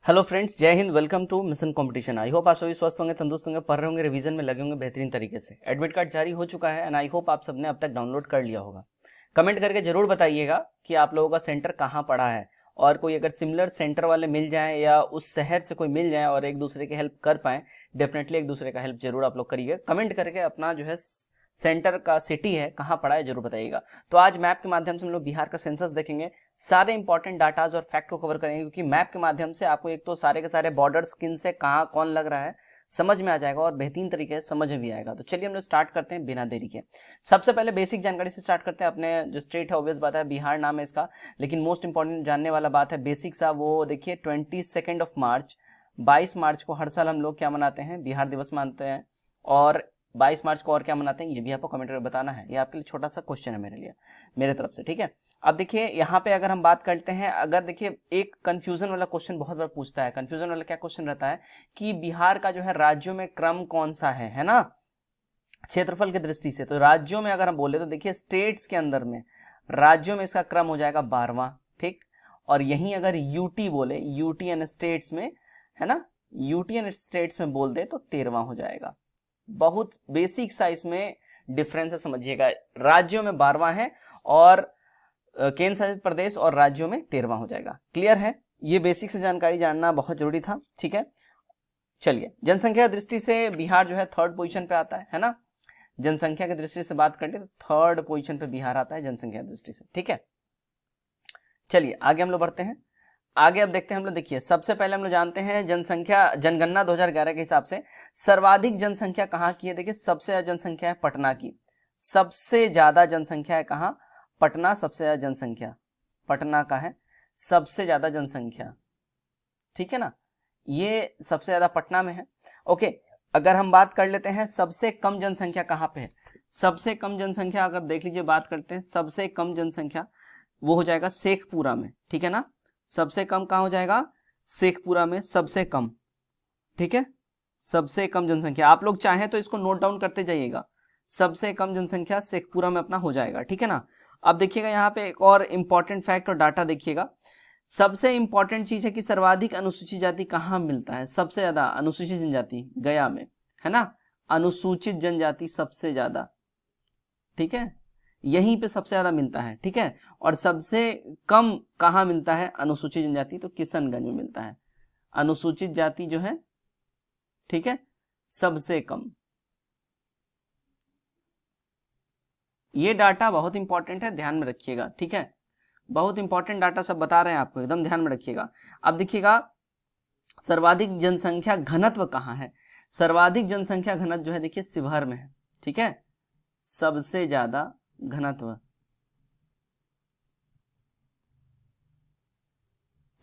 Hello friends, जय हिंद। Welcome to mission competition. I hope आप सभी स्वस्थ होंगे, तंदुरुस्त होंगे, पढ़ रहे होंगे, रिवीजन में लगे होंगे बेहतरीन तरीके से। एडमिट कार्ड जारी हो चुका है एंड आई होप आप सबने अब तक डाउनलोड कर लिया होगा। कमेंट करके जरूर बताइएगा कि आप लोगों का सेंटर कहाँ पड़ा है, और कोई अगर सिमिलर सेंटर वाले मिल जाए या उस शहर से कोई मिल जाए और एक दूसरे की हेल्प कर पाए, डेफिनेटली एक दूसरे का हेल्प जरूर आप लोग करिए। कमेंट करके अपना जो है सेंटर का सिटी है कहाँ पड़ा है जरूर बताइएगा। तो आज मैप के माध्यम से हम लोग बिहार का सेंसस देखेंगे, सारे इंपॉर्टेंट डाटाज और फैक्ट को कवर करेंगे, क्योंकि मैप के माध्यम से आपको एक तो सारे के सारे बॉर्डर स्किन से कहाँ कौन लग रहा है समझ में आ जाएगा और बेहतरीन तरीके से समझ में भी आएगा। तो चलिए हम लोग स्टार्ट करते हैं बिना देरी के। सबसे पहले बेसिक जानकारी से स्टार्ट करते हैं। अपने जो स्टेट है ऑब्वियस बात है बिहार नाम है इसका, लेकिन मोस्ट इंपॉर्टेंट जानने वाला बात है बेसिक सा, वो देखिए 22 मार्च 22 मार्च को हर साल हम लोग क्या मनाते हैं, बिहार दिवस मानते हैं। और 22 मार्च को और क्या मनाते हैं ये भी आपको कमेंट करके बताना है। ये आपके लिए छोटा सा क्वेश्चन है मेरे लिए, मेरे तरफ से, ठीक है। अब देखिए यहाँ पे अगर हम बात करते हैं, अगर देखिए एक कंफ्यूजन वाला क्वेश्चन बहुत बार पूछता है। कंफ्यूजन वाला क्या क्वेश्चन रहता है कि बिहार का जो है राज्यों में क्रम कौन सा है ना, क्षेत्रफल की दृष्टि से। तो राज्यों में अगर हम बोले तो देखिए स्टेट्स के अंदर में राज्यों में इसका क्रम हो जाएगा 12वां, ठीक। और यहीं अगर यूटी बोले, यूटी एंड स्टेट्स में है ना, यूटी एंड स्टेट्स में बोल दे तो 13वां हो जाएगा। बहुत बेसिक सा इसमें डिफरेंस है, समझिएगा। राज्यों में 12वां है और केंद्र शासित प्रदेश और राज्यों में 13वां हो जाएगा। क्लियर है? ये बेसिक से जानकारी जानना बहुत जरूरी था, ठीक है। चलिए, जनसंख्या की दृष्टि से बिहार जो है 3rd पोजीशन पे आता है ना। जनसंख्या की दृष्टि से बात करते तो 3rd पोजीशन पे बिहार आता है जनसंख्या की दृष्टि से, ठीक है। चलिए आगे हम लोग बढ़ते हैं। आगे अब देखते हैं हम लोग, देखिए सबसे पहले हम लोग जानते हैं जनसंख्या, जनगणना 2011 के हिसाब से सर्वाधिक जनसंख्या कहाँ की है। देखिए सबसे ज्यादा जनसंख्या है पटना की, सबसे ज्यादा जनसंख्या है कहाँ, पटना। सबसे ज्यादा जनसंख्या पटना का है, सबसे ज्यादा जनसंख्या, ठीक है ना, ये सबसे ज्यादा पटना में है। ओके, अगर हम बात कर लेते हैं सबसे कम जनसंख्या कहाँ पे है, सबसे कम जनसंख्या अगर देख लीजिए, बात करते हैं सबसे कम जनसंख्या वो हो जाएगा शेखपुरा में, ठीक है ना। सबसे कम कहाँ हो जाएगा, शेखपुरा में सबसे कम, ठीक है। सबसे कम जनसंख्या आप लोग चाहें तो इसको नोट डाउन करते जाइएगा, सबसे कम जनसंख्या शेखपुरा में अपना हो जाएगा, ठीक है ना। अब देखिएगा यहाँ पे एक और इंपॉर्टेंट फैक्ट और डाटा देखिएगा। सबसे इंपॉर्टेंट चीज है कि सर्वाधिक अनुसूचित जाति कहाँ मिलता है, सबसे ज्यादा अनुसूचित जनजाति गया में, है ना। अनुसूचित जनजाति सबसे ज्यादा, ठीक है, यहीं पे सबसे ज्यादा मिलता है, ठीक है। और सबसे कम कहाँ मिलता है अनुसूचित जनजाति, तो किशनगंज में मिलता है अनुसूचित जाति जो है, ठीक है, सबसे कम। ये डाटा बहुत इंपॉर्टेंट है, ध्यान में रखिएगा, ठीक है। बहुत इंपॉर्टेंट डाटा सब बता रहे हैं आपको, एकदम ध्यान में रखिएगा। अब देखिएगा सर्वाधिक जनसंख्या घनत्व कहाँ है, सर्वाधिक जनसंख्या घनत्व जो है देखिए शिवहर में है, ठीक है। सबसे ज्यादा घनत्व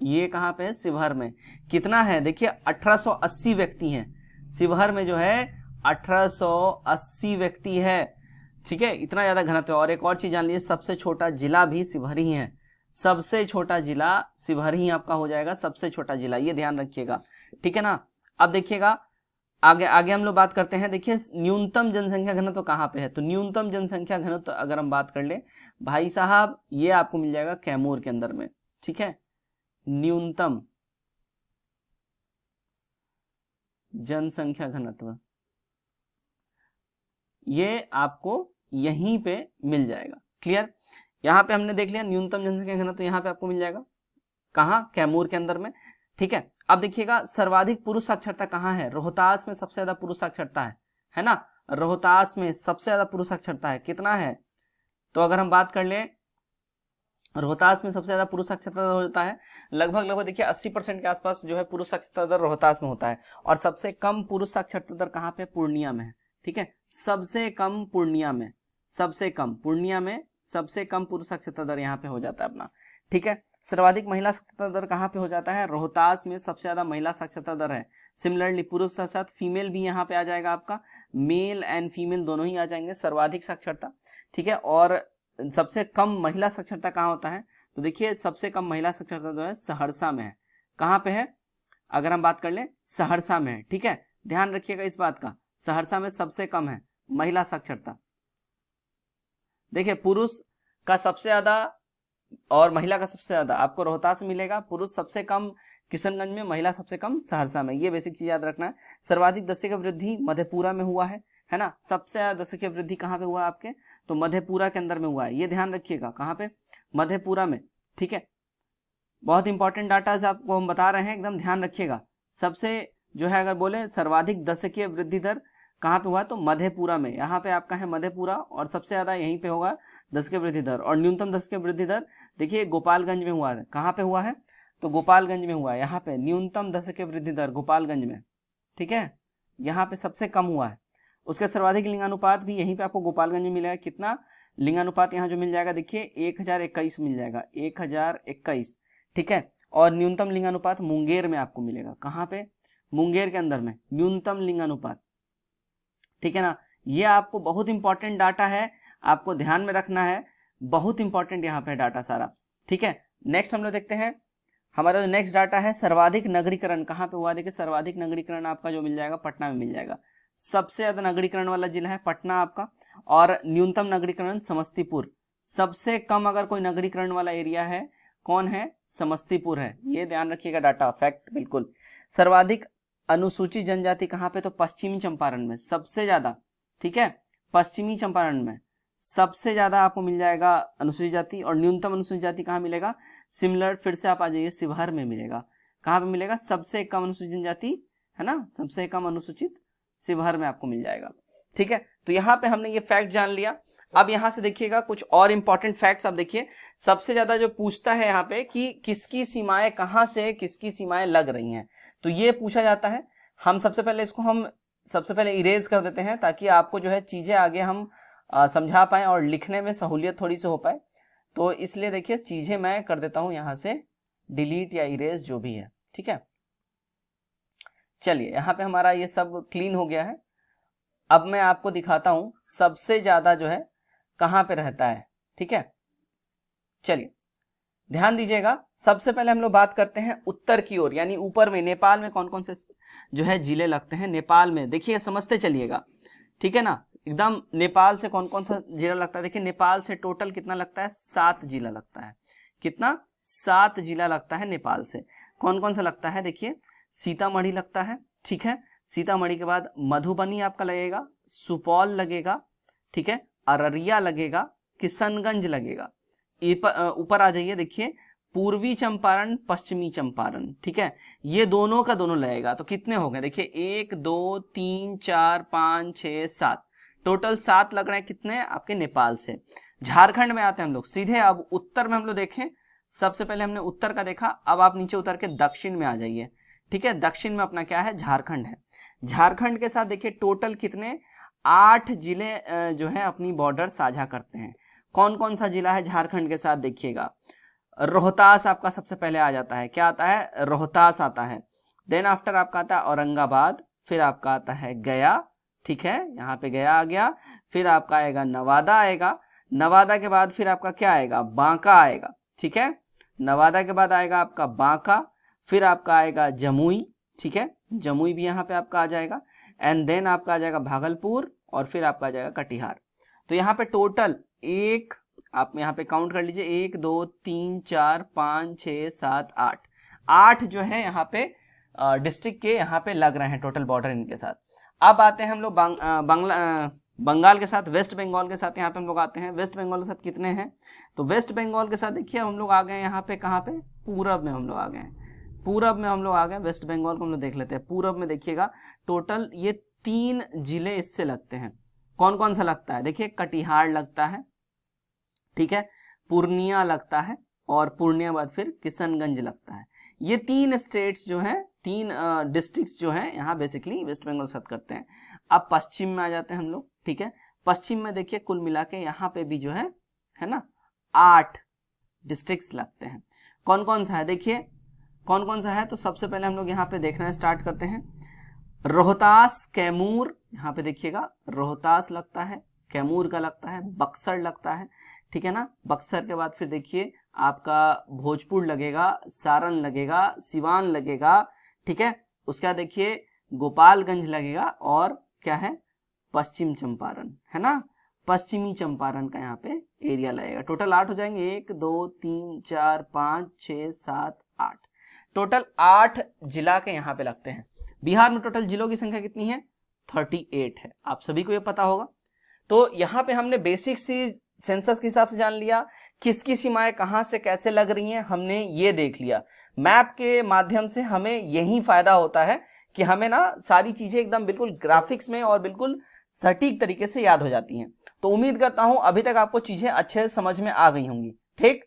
ये कहां पे है, शिवहर में। कितना है देखिए 1880 व्यक्ति हैं शिवहर में, जो है 1880 व्यक्ति है, ठीक है। इतना ज्यादा घनत्व है। और एक और चीज जान लीजिए, सबसे छोटा जिला भी शिवहर ही है, सबसे छोटा जिला शिवहर ही आपका हो जाएगा, सबसे छोटा जिला, ये ध्यान रखिएगा, ठीक है ना। अब देखिएगा आगे आगे हम लोग बात करते हैं। देखिए न्यूनतम जनसंख्या घनत्व कहाँ पे है, तो न्यूनतम जनसंख्या घनत्व अगर हम बात कर ले भाई साहब, ये आपको मिल जाएगा कैमूर के अंदर में, ठीक है। न्यूनतम जनसंख्या घनत्व ये आपको यहीं पे मिल जाएगा। क्लियर? यहां पे हमने देख लिया न्यूनतम जनसंख्या घनत्व, यहां पे आपको मिल जाएगा कहां, कैमूर के अंदर में, ठीक है। अब देखिएगा सर्वाधिक पुरुष साक्षरता कहाँ है, रोहतास में सबसे ज्यादा पुरुष साक्षरता है ना। रोहतास में सबसे ज्यादा पुरुष साक्षरता है, कितना है, तो अगर हम बात कर ले रोहतास में सबसे ज्यादा पुरुष साक्षरता दर होता है लगभग देखिए 80% के आसपास जो है पुरुष साक्षरता दर रोहतास में होता है। और सबसे कम पुरुष साक्षरता दर कहाँ पे, पूर्णिया में है, ठीक है। सबसे कम पूर्णिया में, सबसे कम पूर्णिया में सबसे कम पुरुष साक्षरता दर यहाँ पे हो जाता है अपना, ठीक है। सर्वाधिक महिला साक्षरता दर कहाँ पे हो जाता है, रोहतास में सबसे ज्यादा महिला साक्षरता दर है। सिमिलरली पुरुष के साथ फीमेल भी यहाँ पे आ जाएगा, आपका मेल एंड फीमेल दोनों ही आ जाएंगे, सर्वाधिक साक्षरता, ठीक है। और सबसे कम महिला साक्षरता कहाँ होता है, तो देखिए सबसे कम महिला साक्षरता जो है सहरसा में है। कहाँ पे है, अगर हम बात कर ले सहरसा में है, ठीक है। ध्यान रखिएगा इस बात का, सहरसा में सबसे कम है महिला साक्षरता। देखिए पुरुष का सबसे ज्यादा और महिला का सबसे ज्यादा आपको रोहतास में मिलेगा, पुरुष सबसे कम किशनगंज में, महिला सबसे कम सहरसा में, ये बेसिक चीज याद रखना है। सर्वाधिक दशक की वृद्धि मधेपुरा में हुआ है ना, सबसे ज्यादा दशक की वृद्धि कहाँ पे हुआ है आपके, तो मधेपुरा के अंदर में हुआ है, ये ध्यान रखिएगा, कहाँ पे, मधेपुरा में, ठीक है। बहुत इंपॉर्टेंट डाटा आपको हम बता रहे हैं, एकदम ध्यान रखिएगा। सबसे जो है अगर बोले सर्वाधिक दशकीय वृद्धि दर कहाँ पे हुआ है, तो मधेपुरा में, यहाँ पे आपका है मधेपुरा, और सबसे ज्यादा यहीं पे होगा दशकीय वृद्धि दर। और न्यूनतम दशकीय वृद्धि दर देखिए गोपालगंज में हुआ है, कहाँ पे हुआ है, तो गोपालगंज में हुआ है, यहाँ पे न्यूनतम दशकीय वृद्धि दर गोपालगंज में, ठीक है, यहाँ पे सबसे कम हुआ है। उसका सर्वाधिक लिंगानुपात भी यहीं पे आपको गोपालगंज में मिलेगा, कितना लिंगानुपात यहाँ जो मिल जाएगा देखिए 1021 मिल जाएगा, 1021, ठीक है। और न्यूनतम लिंगानुपात मुंगेर में आपको मिलेगा, कहाँ पे, मुंगेर के अंदर में न्यूनतम लिंगानुपात, ठीक है ना। ये आपको बहुत इंपॉर्टेंट डाटा है, आपको ध्यान में रखना है, बहुत इंपॉर्टेंट यहाँ पे डाटा सारा, ठीक है। नेक्स्ट हम लोग देखते हैं, हमारा जो नेक्स्ट डाटा है सर्वाधिक नगरीकरण कहाँ पे हुआ, देखिए सर्वाधिक नगरीकरण आपका जो मिल जाएगा पटना में मिल जाएगा, सबसे ज्यादा नगरीकरण वाला जिला है पटना आपका, और न्यूनतम नगरीकरण समस्तीपुर, सबसे कम अगर कोई नगरीकरण वाला एरिया है कौन है, समस्तीपुर है, ये ध्यान रखिएगा डाटा फैक्ट बिल्कुल। सर्वाधिक अनुसूचित जनजाति कहाँ पे, तो पश्चिमी चंपारण में सबसे ज्यादा, ठीक है, पश्चिमी चंपारण में सबसे ज्यादा आपको मिल जाएगा अनुसूचित जाति। और न्यूनतम अनुसूचित जाति कहाँ मिलेगा, सिमिलर फिर से आप आ जाइए शिवहर में मिलेगा, कहाँ पे मिलेगा, सबसे कम अनुसूचित जनजाति है ना, सबसे कम अनुसूचित शिवहर में आपको मिल जाएगा, ठीक है। तो यहाँ पे हमने ये फैक्ट जान लिया। अब यहाँ से देखिएगा कुछ और इंपॉर्टेंट फैक्ट्स आप देखिए, सबसे ज्यादा जो पूछता है यहाँ पे कि किसकी सीमाएं कहाँ से किसकी सीमाएं लग रही हैं, तो ये पूछा जाता है। हम सबसे पहले इरेज कर देते हैं ताकि आपको जो है चीजें आगे हम समझा पाए और लिखने में सहूलियत थोड़ी सी हो पाए, तो इसलिए देखिए चीजें मैं कर देता हूं यहाँ से डिलीट या इरेज जो भी है, ठीक है। चलिए यहाँ पे हमारा ये सब क्लीन हो गया है। अब मैं आपको दिखाता हूं सबसे ज्यादा जो है कहां पे रहता है, ठीक है। चलिए ध्यान दीजिएगा, सबसे पहले हम लोग बात करते हैं उत्तर की ओर, यानी ऊपर में नेपाल में कौन कौन से जो है जिले लगते हैं, नेपाल में देखिए समझते चलिएगा, ठीक है ना, एकदम नेपाल से कौन कौन सा जिला लगता है। देखिए नेपाल से टोटल कितना लगता है, 7 जिला लगता है, कितना, 7 जिला लगता है नेपाल से। कौन कौन सा लगता है, देखिए सीतामढ़ी लगता है, ठीक है, सीतामढ़ी के बाद मधुबनी आपका लगेगा, सुपौल लगेगा, ठीक है, अररिया लगेगा, किशनगंज लगेगा। ऊपर आ जाइए देखिए पूर्वी चंपारण पश्चिमी चंपारण, ठीक है, ये दोनों का दोनों लगेगा। तो कितने हो गए देखिए 1 2 3 4 5 6 7, टोटल 7 लग रहे हैं कितने आपके नेपाल से। झारखंड में आते हैं हम लोग सीधे। अब उत्तर में हम लोग देखें, सबसे पहले हमने उत्तर का देखा, अब आप नीचे उतर के दक्षिण में आ जाइए, ठीक है। दक्षिण में अपना क्या है, झारखंड है। झारखंड के साथ देखिए टोटल कितने, 8 जिले जो है अपनी बॉर्डर साझा करते हैं। कौन कौन सा जिला है झारखंड के साथ देखिएगा, रोहतास आपका सबसे पहले आ जाता है, क्या आता है, रोहतास आता है। देन आफ्टर आपका आता है औरंगाबाद, फिर आपका आता है गया, ठीक है, यहाँ पे गया आ गया। फिर आपका आएगा नवादा आएगा, नवादा के बाद फिर आपका क्या आएगा, बांका आएगा, ठीक है, नवादा के बाद आएगा आपका बांका, फिर आपका आएगा जमुई, ठीक है, जमुई भी यहाँ पे आपका आ जाएगा। एंड देन आपका आ जाएगा भागलपुर, और फिर आपका आ जाएगा कटिहार। तो यहाँ पे टोटल एक, आप यहाँ पे काउंट कर लीजिए, 1 2 3 4 5 6 7 8 जो है यहाँ पे डिस्ट्रिक्ट के यहाँ पे लग रहे हैं टोटल बॉर्डर इनके साथ। अब आते हैं हम लोग बंगाल के साथ, वेस्ट बंगाल के साथ यहाँ पे हम लोग आते हैं। वेस्ट बंगाल के साथ कितने हैं, तो वेस्ट बंगाल के साथ देखिए हम लोग आ गए यहाँ पे, कहाँ पे, पूरब में हम लोग आ गए, पूरब में हम लोग आ गए। वेस्ट बंगाल को हम लोग देख लेते हैं। पूरब में देखिएगा टोटल ये 3 जिले इससे लगते हैं। कौन कौन सा लगता है, देखिए कटिहार लगता है, ठीक है, पूर्णिया लगता है, और पूर्णिया बाद फिर किशनगंज लगता है। ये 3 स्टेट्स जो हैं, 3 डिस्ट्रिक्ट्स जो हैं यहाँ बेसिकली वेस्ट बंगाल साथ करते हैं। अब पश्चिम में आ जाते हैं हम लोग, ठीक है। पश्चिम में देखिए कुल मिला के यहाँ पे भी जो है ना 8 डिस्ट्रिक्ट्स लगते हैं। कौन कौन सा है देखिए, कौन कौन सा है, तो सबसे पहले हम लोग यहाँ पे देखना स्टार्ट करते हैं। रोहतास, कैमूर, यहाँ पे देखिएगा रोहतास लगता है, कैमूर का लगता है, बक्सर लगता है, ठीक है ना। बक्सर के बाद फिर देखिए आपका भोजपुर लगेगा, सारण लगेगा, सिवान लगेगा, ठीक है। उसके बाद देखिए गोपालगंज लगेगा, और क्या है, पश्चिम चंपारण, है ना, पश्चिमी चंपारण का यहाँ पे एरिया लगेगा। टोटल 8 हो जाएंगे, 1 2 3 4 5 6 7 8, टोटल 8 जिला के यहाँ पे लगते हैं। बिहार में टोटल जिलों की संख्या कितनी है? 38 है। आप सभी को ये पता होगा। तो यहाँ पे हमने बेसिक सी सेंसस के हिसाब से जान लिया, किसकी सीमाएं कहाँ से कैसे लग रही हैं हमने ये देख लिया। मैप के माध्यम से हमें यही फायदा होता है कि हमें ना सारी चीजें एकदम बिल्कुल ग्राफिक्स में और बिल्कुल सटीक तरीके से याद हो जाती हैं। तो उम्मीद करता हूं अभी तक आपको चीजें अच्छे से समझ में आ गई होंगी। ठीक,